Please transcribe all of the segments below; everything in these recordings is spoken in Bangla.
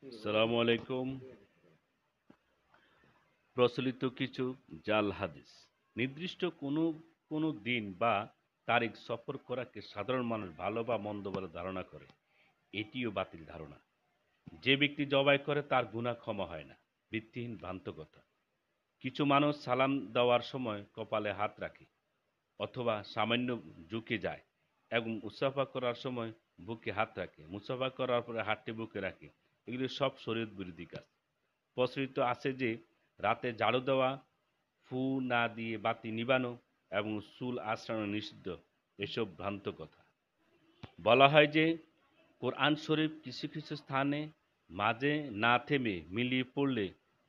আসসালামু আলাইকুম। প্রচলিত কিছু জাল হাদিস। নির্দিষ্ট কোনো কোনো দিন বা তারিখ সফর করাকে সাধারণ মানুষ ভালো বা মন্দ বলে ধারণা করে। এটিও বাতিল ধারণা। যে ব্যক্তি জবাই করে তার গুনাহ ক্ষমা হয় না। ভিত্তিহীন ভ্রান্ত কথা। কিছু মানুষ সালাম দেওয়ার সময় কপালে হাত রাখে অথবা সামান্য ঝুঁকে যায় এবং মুসাফা করার সময় বুকে হাত রাখে। মুসাফা করার পরে হাতটি বুকে রাখে। এগুলি সব শরীয়ত বিরোধী কাজ। প্রচলিত আছে যে রাতে ঝাড়ু দেওয়া, ফু না দিয়ে বাতি নিবানো এবং চুল আঁচড়ানো নিষিদ্ধ। এসব ভ্রান্ত কথা। বলা হয় যে কোরআন শরীফ কিছু কিছু স্থানে মাঝে না থেমে মিলিয়ে পড়লে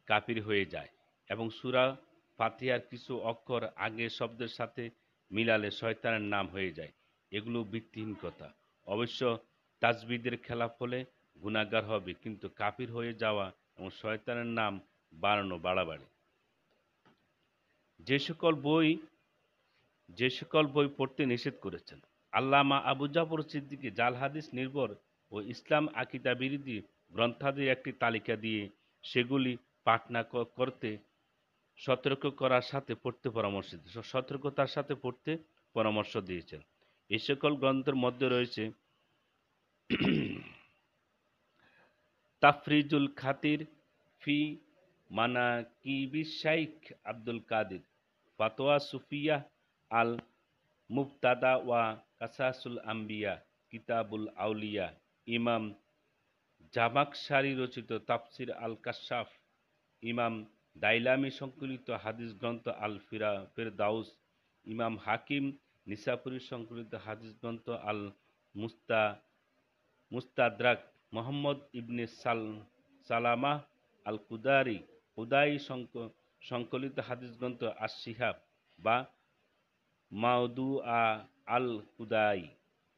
কাফির হয়ে যায় এবং সূরা ফাতিহার কিছু অক্ষর আগের শব্দের সাথে মিলালে শয়তানের নাম হয়ে যায়। এগুলো ভিত্তিহীন কথা। অবশ্য তাজবিদের খেলাফ হলে গুনাহগার হবে, কিন্তু কাফির হয়ে যাওয়া এবং শয়তানের নাম বাড়ানো বাড়াবাড়ি। যে সকল বই যে সকল বই পড়তে নিষেধ করেছেন। আল্লামা আবু জাফর সিদ্দিকী জাল হাদিস নির্ভর ও ইসলাম আকিদা বিরোধী গ্রন্থাদির একটি তালিকা দিয়ে সেগুলি পাঠ না করতে সতর্কতার সাথে পড়তে পরামর্শ দিয়েছেন। এই সকল গ্রন্থের মধ্যে রয়েছে তাফরিজুল খাতির ফি মানাকিবিশ শাইখ আব্দুল কাদির, ফাতোয়া সুফিয়া আল মুবতাদা ওয়া কাসাসুল আম্বিয়া, কিতাবুল আউলিয়া, ইমাম জামাকশারি রচিত তাফসির আল কাশাফ, ইমাম দাইলামি সংকলিত হাদিস গ্রন্থ আল ফেরদাউস, ইমাম হাকিম নিসাপুরী সংকলিত হাদিস গ্রন্থ আল মুস্তা মুস্তাদরাক, মোহাম্মদ ইবনে সালামাহ আল কুদাই সংকলিত হাদিস গ্রন্থ আশ শিহাব বা মাওদুআ আল কুদাই,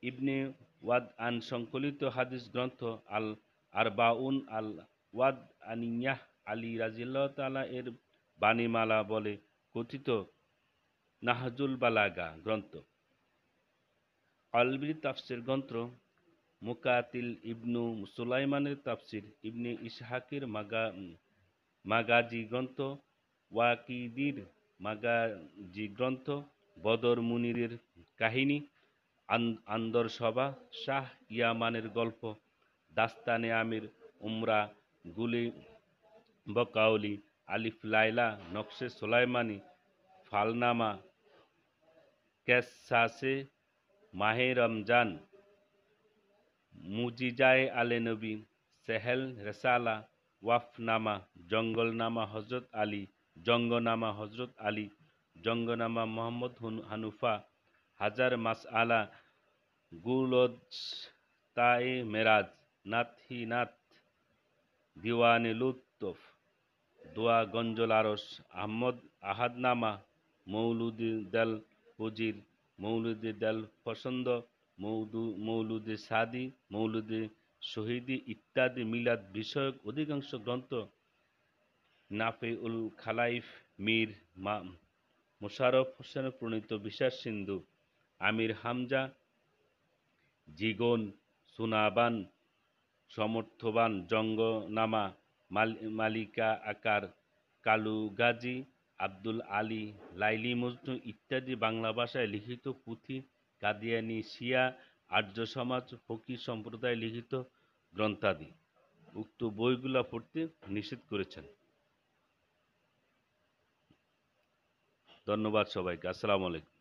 ইবনে ওয়াদ আন সংকলিত হাদিস গ্রন্থ আল আরবাউন আল ওয়াদ আনিয়াহ আলী রাজিয়াল্লাহু তাআলা এর বাণীমালা বলে কথিত নাহজুল বালাগা গ্রন্থ, আলবি তাফসির গ্রন্থ মুকাতিল ইবনু সুলাইমানের তাফসির, ইবনে ইসহাকের মাগাজি গ্রন্থ, ওয়াকিদির মাগাজি গ্রন্থ, বদর মুনিরের কাহিনী, আন্দর সভা, শাহ ইয়ামানের গল্প, দাস্তানে আমির, উমরা, গুলি বকাউলি, আলিফ লাইলা, নকশে সোলাইমানি, ফালনামা, কেসাসে মাহে রমজান, মুজিজায়ে আলে নবী, সেহেল রেসালা, ওয়াফনামা, জঙ্গনামা হজরত আলী, জঙ্গনামা মোহাম্মদ হানুফা, হাজার মাসআলা, গুলদস্তায়ে মেরাজ, নাথ, দিওয়ানে লুত্ফ, দোয়া গঞ্জল আরশ, আহাদনামা, মৌলুদি দেল ফজির, মৌলুদি দেল পছন্দ, মৌলুদে সাদি, মৌলুদে শহীদি ইত্যাদি মিলাদ বিষয়ক অধিকাংশ গ্রন্থ নাফে-উল খালাইফ, মীর মোশাররফ হোসেনের প্রণীত বিশ্বাস সিন্ধু, আমির হামজা, জীবন, সুনাবান, সমর্থবান, জঙ্গনামা, মালিকা আকার, কালুগাজী, আব্দুল আলী, লাইলি মজনু ইত্যাদি বাংলা ভাষায় লিখিত পুঁথি, কাদিয়ানী শিয়া, আর্য সমাজ, ফকিহ সম্প্রদায় লিখিত গ্রন্থাদি। উক্ত বইগুলা পড়তে নিষেধ করেছেন। ধন্যবাদ সবাইকে। আসসালামু আলাইকুম।